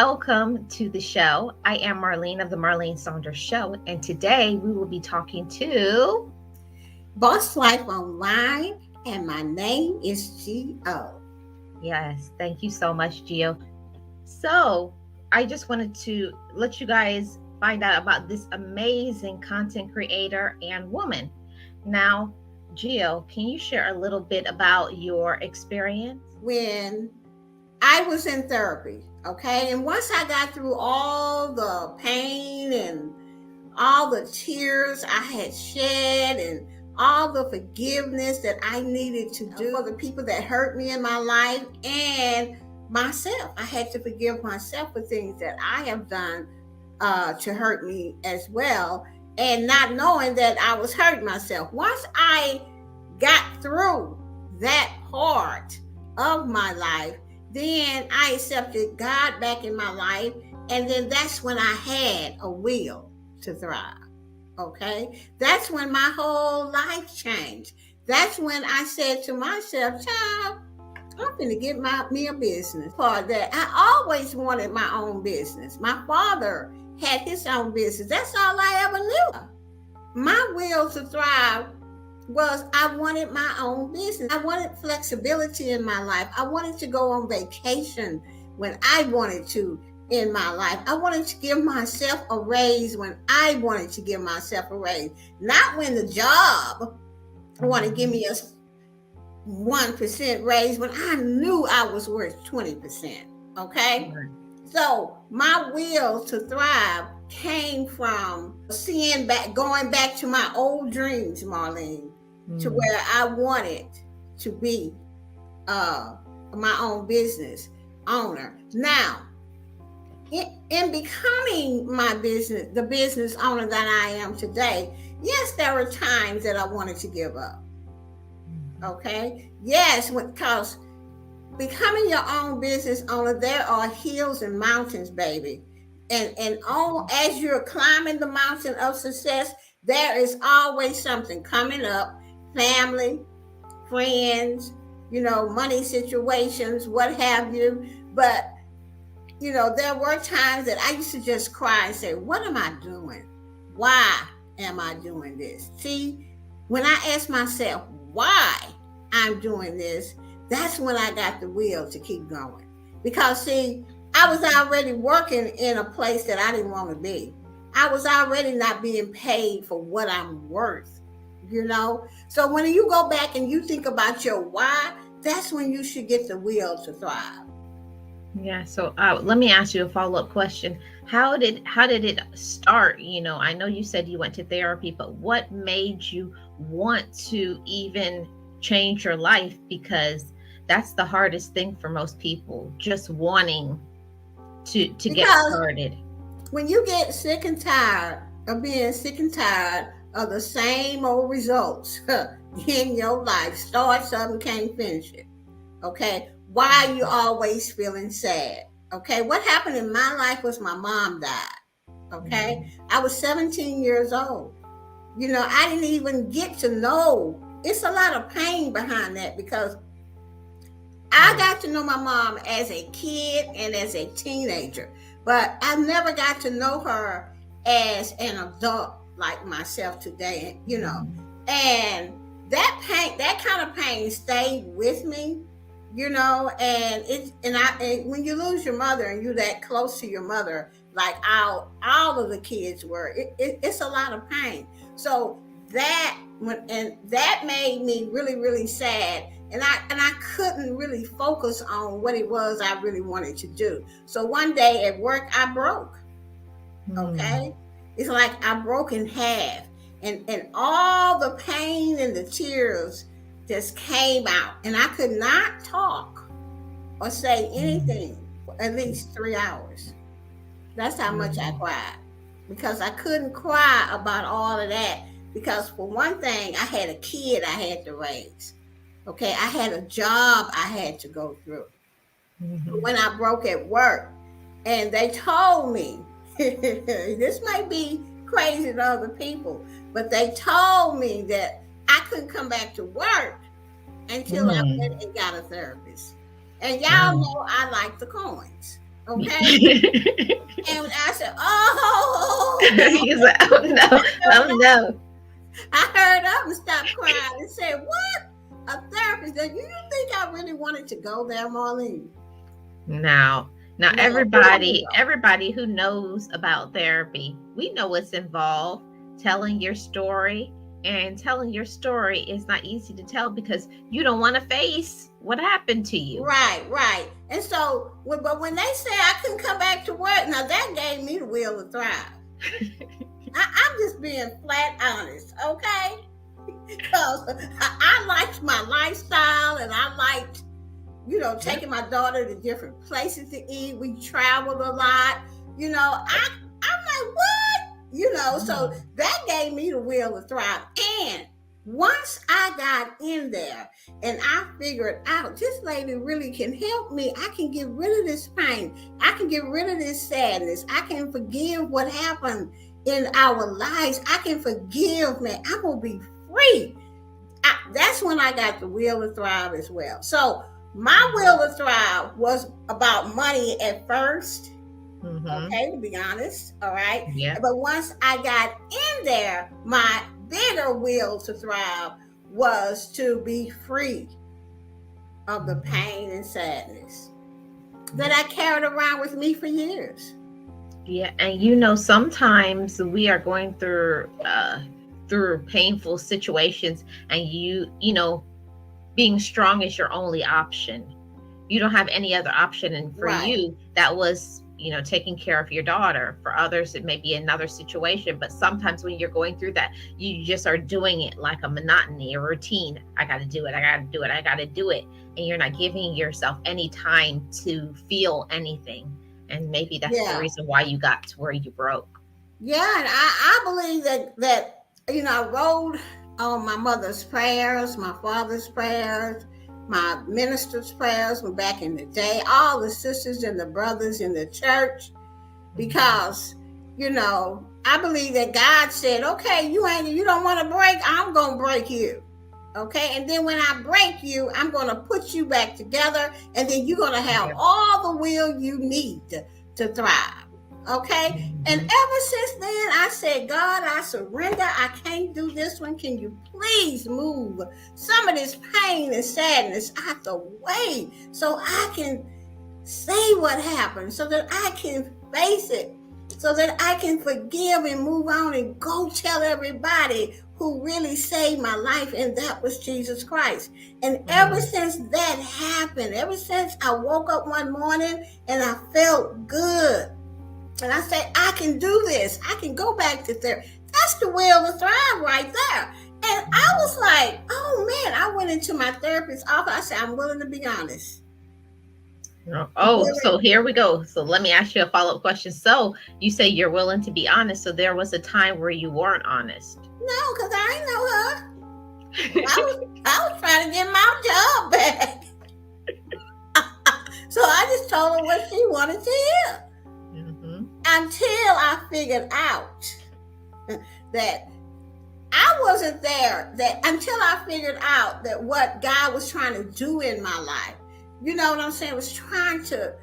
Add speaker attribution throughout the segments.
Speaker 1: Welcome to the show. I am Marlene of the Marlene Saunders Show, and today we will be talking to
Speaker 2: Boss Life Online, and my name is Geo.
Speaker 1: Yes, thank you so much, Geo. So, I just wanted to let you guys find out about this amazing content creator and woman. Now, Geo, can you share a little bit about your experience?
Speaker 2: When I was in therapy, okay, and once I got through all the pain and all the tears I had shed and all the forgiveness that I needed to do for the people that hurt me in my life and myself. I had to forgive myself for things that I have done to hurt me as well, and not knowing that I was hurting myself. Once I got through that part of my life, then I accepted God back in my life, and then that's when I had a will to thrive. Okay, that's when my whole life changed. That's when I said to myself, child, I'm going to get me a business. For that, I always wanted my own business. My father had his own business. That's all I ever knew. My will to thrive was I wanted my own business. I wanted flexibility in my life. I wanted to go on vacation when I wanted to in my life. I wanted to give myself a raise when I wanted to give myself a raise. Not when the job wanted to give me a 1% raise when I knew I was worth 20%. Okay? Right. So my will to thrive came from going back to my old dreams, Marlene, to where I wanted to be my own business owner. Now, in becoming the business owner that I am today, yes, there were times that I wanted to give up. Okay? Yes, because becoming your own business owner, there are hills and mountains, baby. And as you're climbing the mountain of success, there is always something coming up. Family, friends, money situations, what have you. But, there were times that I used to just cry and say, what am I doing? Why am I doing this? See, when I ask myself why I'm doing this, that's when I got the will to keep going. Because, see, I was already working in a place that I didn't want to be. I was already not being paid for what I'm worth. So when you go back and you think about your why, that's when you should get the will to thrive.
Speaker 1: Yeah. So let me ask you a follow-up question. How did it start? I know you said you went to therapy, but what made you want to even change your life? Because that's the hardest thing for most people, just wanting to get started.
Speaker 2: When you get sick and tired of being sick and tired of the same old results in your life, start something, can't finish it. Okay, why are you always feeling sad? Okay, what happened in my life was my mom died. Okay, I was 17 years old. I didn't even get to know. It's a lot of pain behind that because I got to know my mom as a kid and as a teenager, but I never got to know her as an adult like myself today, and that pain, that kind of pain stayed with me, and when you lose your mother and you're that close to your mother, like all of the kids were, it's a lot of pain. So that made me really, really sad. And I couldn't really focus on what it was I really wanted to do. So one day at work, I broke. Okay? It's like I broke in half. And all the pain and the tears just came out. And I could not talk or say anything for at least 3 hours. That's how much I cried. Because I couldn't cry about all of that. Because for one thing, I had a kid I had to raise. Okay, I had a job I had to go through. When I broke at work, and they told me, this might be crazy to other people, but they told me that I couldn't come back to work until I went and got a therapist. And y'all know I like the coins. Okay. And I said, oh,
Speaker 1: He said, oh no, oh no.
Speaker 2: I heard up and stopped crying and said, what? A therapist? Do you think I really wanted to go there, Marlene?
Speaker 1: Now
Speaker 2: No,
Speaker 1: everybody who knows about therapy, we know what's involved. Telling your story, and telling your story is not easy to tell because you don't want to face what happened to you.
Speaker 2: Right. And so, but when they say I couldn't come back to work, now that gave me the will to thrive. I'm just being flat honest, okay? Because I liked my lifestyle, and I liked, taking my daughter to different places to eat. We traveled a lot. I'm like, what? So that gave me the will to thrive. And once I got in there and I figured out this lady really can help me, I can get rid of this pain. I can get rid of this sadness. I can forgive what happened in our lives. I can forgive, man. I'm going to be free. That's when I got the will to thrive as well. So my will to thrive was about money at first. Okay, to be honest. All right.
Speaker 1: Yeah.
Speaker 2: But once I got in there, my bigger will to thrive was to be free of the pain and sadness that I carried around with me for years.
Speaker 1: Yeah, and sometimes we are going through painful situations, and being strong is your only option. You don't have any other option, and for you, that was taking care of your daughter. For others, it may be another situation, but sometimes when you're going through that, you just are doing it like a monotony, a routine. I got to do it. And you're not giving yourself any time to feel anything. And maybe that's the reason why you got to where you broke.
Speaker 2: Yeah. And I believe that I wrote on my mother's prayers, my father's prayers, my minister's prayers from back in the day, all the sisters and the brothers in the church, because, I believe that God said, okay, you don't want to break, I'm going to break you. Okay. And then when I break you, I'm going to put you back together, and then you're going to have all the will you need to thrive. Okay. And ever since then, I said, God, I surrender. I can't do this one. Can you please move some of this pain and sadness out the way so I can say what happened, so that I can face it, so that I can forgive and move on and go tell everybody who really saved my life, and that was Jesus Christ. And ever since that happened, ever since I woke up one morning and I felt good, and I said, I can do this. I can go back to therapy. That's the will to thrive right there. And I was like, oh man, I went into my therapist's office. I said, I'm willing to be honest.
Speaker 1: So here we go. So let me ask you a follow-up question. So you say you're willing to be honest. So there was a time where you weren't honest.
Speaker 2: No, because I ain't know her. I was trying to get my job back. So I just told her what she wanted to hear. Until I figured out that I wasn't there, until I figured out that what God was trying to do in my life, you know what I'm saying, was trying to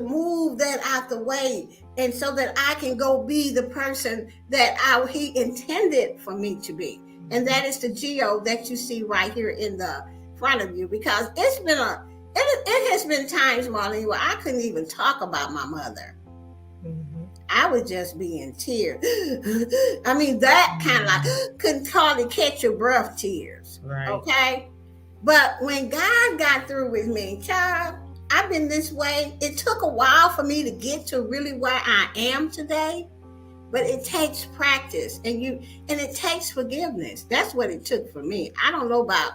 Speaker 2: move that out the way, and so that I can go be the person that he intended for me to be. And that is the Geo that you see right here in the front of you, because it has been times, Marlene, where I couldn't even talk about my mother. I would just be in tears. I mean, that kind of like couldn't hardly catch your breath tears.
Speaker 1: Right.
Speaker 2: Okay. But when God got through with me, child, I've been this way. It took a while for me to get to really where I am today, but it takes practice and it takes forgiveness. That's what it took for me. I don't know about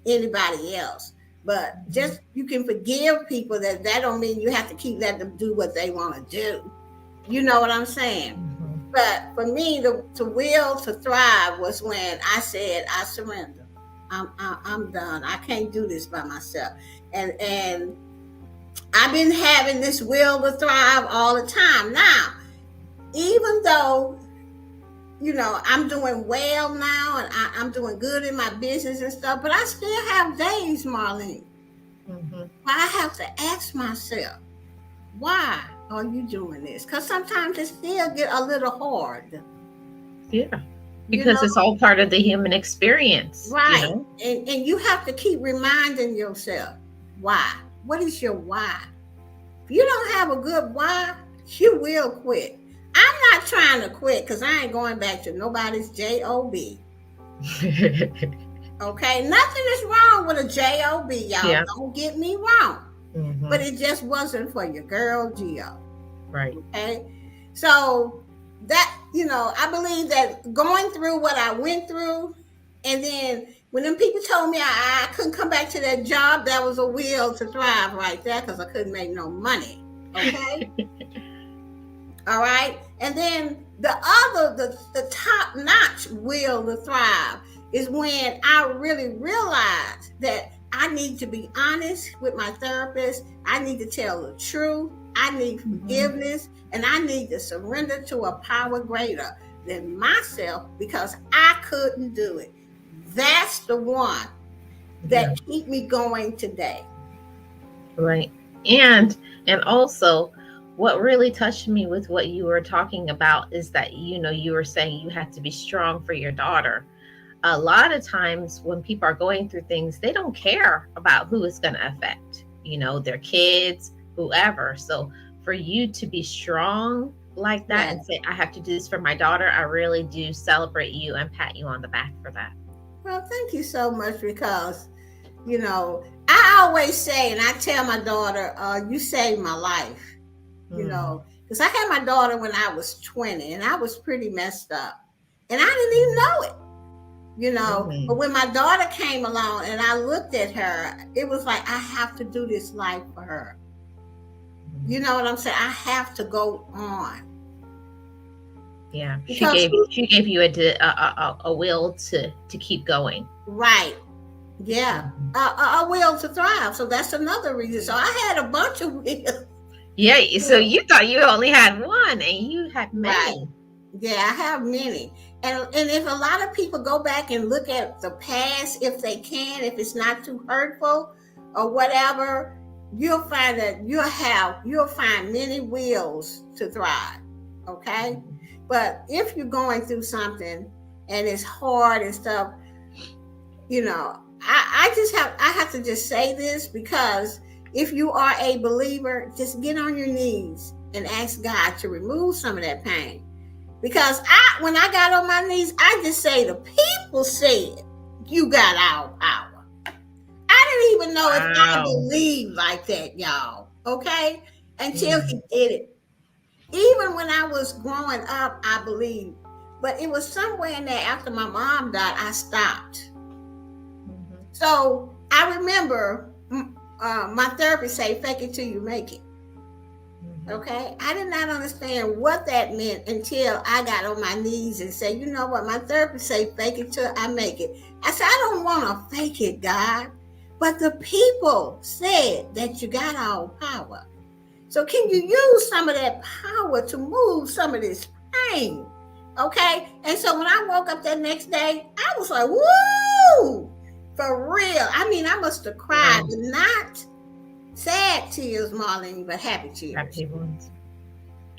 Speaker 2: anybody else, but just you can forgive people. That don't mean you have to keep letting them do what they want to do. You know what I'm saying? But for me, the will to thrive was when I said, I surrender. I'm done. I can't do this by myself. And I've been having this will to thrive all the time. Now, even though, I'm doing well now, and I'm doing good in my business and stuff, but I still have days, Marlene. I have to ask myself, why? are you doing this? Because sometimes it still get a little hard.
Speaker 1: Yeah. Because it's all part of the human experience.
Speaker 2: Right.
Speaker 1: You know?
Speaker 2: And you have to keep reminding yourself, why? What is your why? If you don't have a good why, you will quit. I'm not trying to quit because I ain't going back to nobody's job. Okay, nothing is wrong with a job, y'all. Yeah. Don't get me wrong. Mm-hmm. But it just wasn't for your girl Geo.
Speaker 1: Right.
Speaker 2: Okay. So that, I believe that going through what I went through, and then when them people told me I couldn't come back to that job, that was a will to thrive right there, because I couldn't make no money. Okay. All right. And then the top notch will to thrive is when I really realized that I need to be honest with my therapist. I need to tell the truth. I need forgiveness, and I need to surrender to a power greater than myself, because I couldn't do it. That's the one that keep me going today.
Speaker 1: Right. And also, what really touched me with what you were talking about is that, you were saying you had to be strong for your daughter. A lot of times when people are going through things, they don't care about who it's going to affect, their kids, whoever. So for you to be strong like that and say, I have to do this for my daughter, I really do celebrate you and pat you on the back for that.
Speaker 2: Well, thank you so much, because, I always say, and I tell my daughter, you saved my life, because I had my daughter when I was 20 and I was pretty messed up and I didn't even know it. But when my daughter came along and I looked at her, it was like, I have to do this life for her. You know what I'm saying? I have to go on.
Speaker 1: Yeah, she gave you a will to keep going.
Speaker 2: Right. Yeah, a will to thrive. So that's another reason. So I had a bunch of wills.
Speaker 1: Yeah. So you thought you only had one, and you had many.
Speaker 2: Right. Yeah, I have many. And if a lot of people go back and look at the past, if they can, if it's not too hurtful or whatever, you'll find that you'll find many wills to thrive. Okay. But if you're going through something and it's hard and stuff, I have to just say this, because if you are a believer, just get on your knees and ask God to remove some of that pain. Because when I got on my knees, I just say, the people said you got our power. I didn't even know if I believed like that, y'all. Okay? Until he did it. Even when I was growing up, I believed. But it was somewhere in there after my mom died, I stopped. So I remember my therapist say, fake it till you make it. Okay, I did not understand what that meant until I got on my knees and said, you know what, my therapist say, fake it till I make it. I said, I don't want to fake it, God. But the people said that you got all power. So can you use some of that power to move some of this pain? Okay, and so when I woke up that next day, I was like, woo, for real. I mean, I must have cried, but not sad tears, Marlene, but happy tears.
Speaker 1: Happy ones.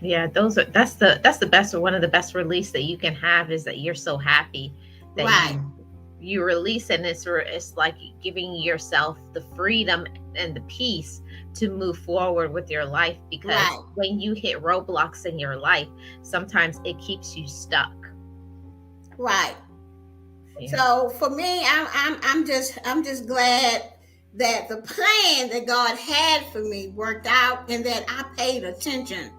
Speaker 1: Yeah, that's the best, or one of the best release that you can have, is that you're so happy that you release, and it's like giving yourself the freedom and the peace to move forward with your life, because when you hit roadblocks in your life, sometimes it keeps you stuck.
Speaker 2: Right. Yeah. So for me, I'm just glad that the plan that God had for me worked out, and that I paid attention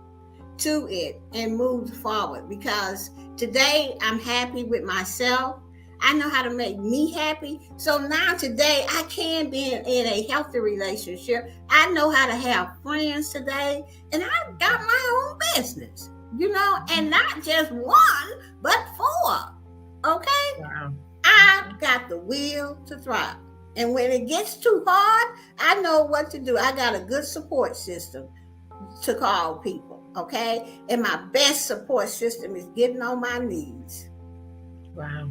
Speaker 2: to it and moved forward, because today I'm happy with myself. I know how to make me happy. So now today I can be in a healthy relationship. I know how to have friends today, and I got my own business, and not just one, but 4. Okay. Wow. I got the will to thrive. And when it gets too hard, I know what to do. I got a good support system to call people, okay? And my best support system is getting on my knees.
Speaker 1: Wow.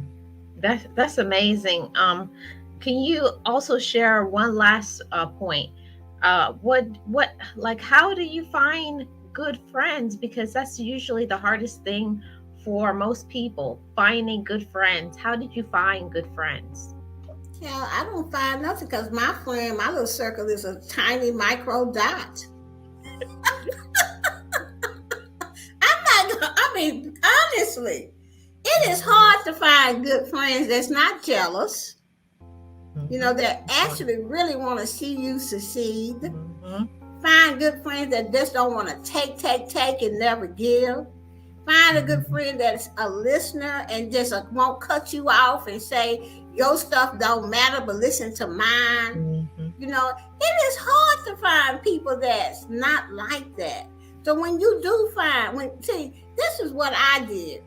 Speaker 1: That's amazing. Can you also share one last point? How do you find good friends, because that's usually the hardest thing for most people, finding good friends. How did you find good friends?
Speaker 2: Yeah, I don't find nothing because my little circle is a tiny micro dot. Honestly, it is hard to find good friends that's not jealous. That actually really want to see you succeed. Find good friends that just don't want to take, and never give. Find a good friend that's a listener and just won't cut you off and say your stuff don't matter, but listen to mine. It is hard to find people that's not like that. So when you do find, this is what I did.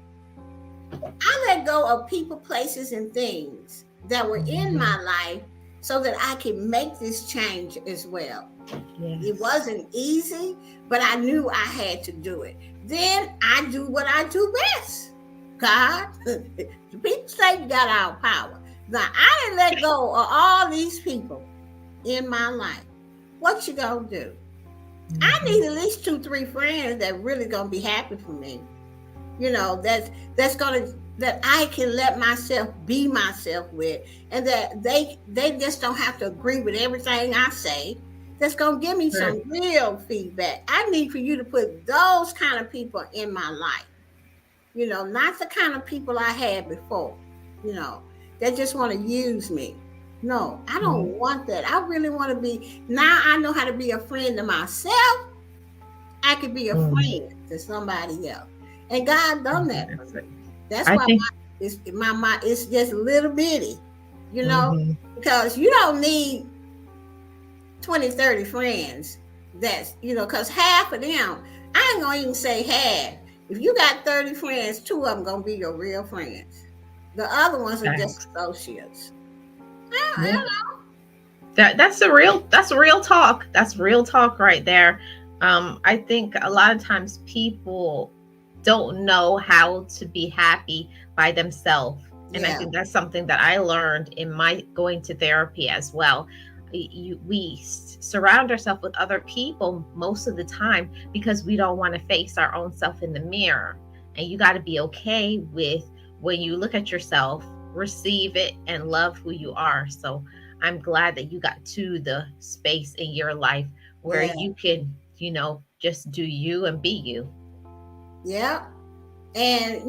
Speaker 2: I let go of people, places, and things that were in my life so that I can make this change as well. Yes. It wasn't easy, but I knew I had to do it. Then I do what I do best. God, people say you got our power. Now, I didn't let go of all these people in my life. What you gonna do? I need at least 2-3 friends that really gonna be happy for me. That I can let myself be myself with, and that they just don't have to agree with everything I say. That's gonna give me some real feedback. I need for you to put those kind of people in my life. Not the kind of people I had before. That just want to use me. No, I don't want that. I really want to be. Now I know how to be a friend to myself. I could be a friend to somebody else. And God done that for me. That's why it's just a little bitty, because you don't need 20-30 friends. That's, because half of them, I ain't going to even say half. If you got 30 friends, 2 of them going to be your real friends. The other ones are just associates. I don't know.
Speaker 1: That's real talk. That's real talk right there. I think a lot of times people don't know how to be happy by themselves. And I think that's something that I learned in my going to therapy as well. We surround ourselves with other people most of the time because we don't want to face our own self in the mirror. And you got to be okay with when you look at yourself, receive it and love who you are. So I'm glad that you got to the space in your life where you can, just do you and be you.
Speaker 2: Yeah. And,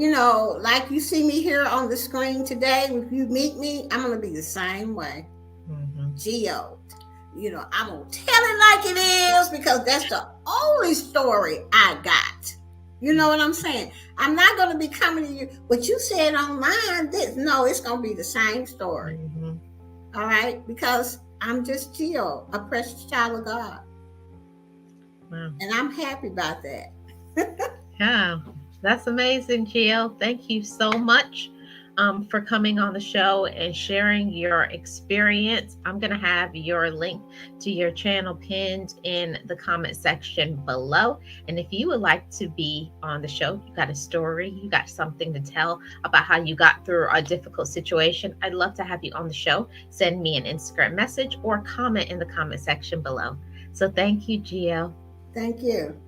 Speaker 2: like you see me here on the screen today, if you meet me, I'm going to be the same way. Geo. I'm going to tell it like it is because that's the only story I got. You know what I'm saying? I'm not going to be coming to you. What you said online, it's going to be the same story. All right? Because I'm just Geo, a precious child of God. Wow. And I'm happy about that.
Speaker 1: Yeah, that's amazing, Geo. Thank you so much for coming on the show and sharing your experience. I'm going to have your link to your channel pinned in the comment section below. And if you would like to be on the show, you got a story, you got something to tell about how you got through a difficult situation, I'd love to have you on the show. Send me an Instagram message or comment in the comment section below. So thank you, Geo.
Speaker 2: Thank you.